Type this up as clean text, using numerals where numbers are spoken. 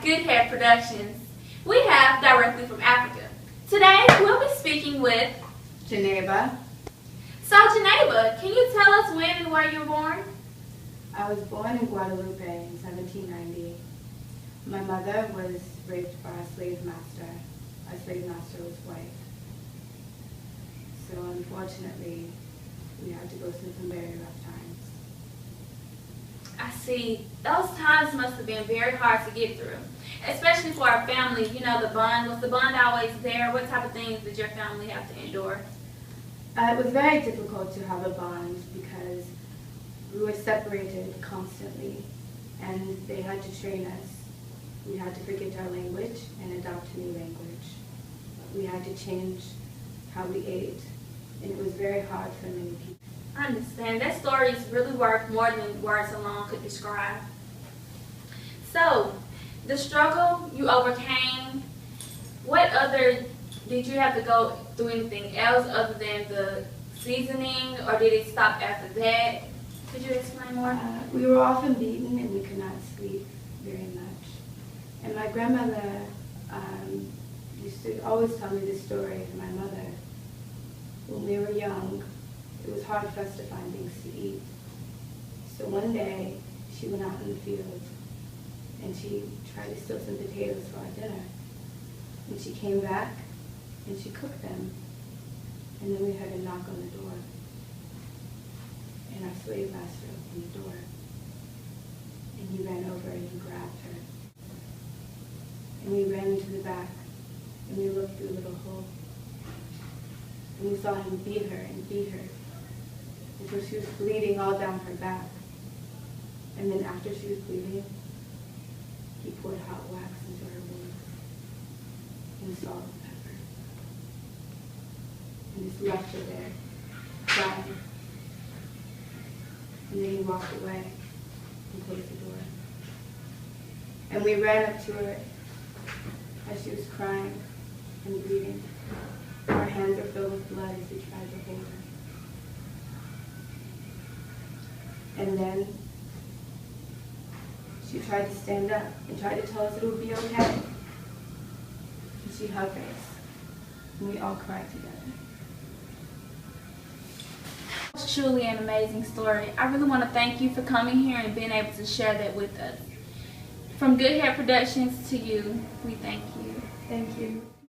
Goodhead Productions. We have directly from Africa. Today we'll be speaking with Geneva. So Geneva, can you tell us when and where you were born? I was born in Guadalupe in 1790. My mother was raped by a slave master. Our slave master was white. So unfortunately, we had to go through some very rough times. I see. Those times must have been very hard to get through, especially for our family. You know, the bond. Was the bond always there? What type of things did your family have to endure? It was very difficult to have a bond because we were separated constantly, and they had to train us. We had to forget our language and adopt a new language. We had to change how we ate, and it was very hard for many people. I understand. That story is really worth more than words alone could describe. So, the struggle you overcame, what other, did you have to go through anything else other than the seasoning, or did it stop after that? Could you explain more? We were often beaten and we could not sleep very much. And my grandmother used to always tell me this story of my mother. When we were young, it was hard for us to find things to eat. So one day, she went out in the field and she tried to steal some potatoes for our dinner. And she came back and she cooked them. And then we heard a knock on the door. And our slave master opened the door. And he ran over and he grabbed her. And we ran into the back and we looked through a little hole. And we saw him beat her and beat her until she was bleeding all down her back. And then after she was bleeding, he poured hot wax into her wounds and salt and pepper. And just left her there, crying. And then he walked away and closed the door. And we ran up to her as she was crying and bleeding. Our hands were filled with blood as we tried to hold her. And then she tried to stand up and tried to tell us it would be okay. And she hugged us. And we all cried together. It's truly an amazing story. I really want to thank you for coming here and being able to share that with us. From Goodhead Productions to you, we thank you. Thank you.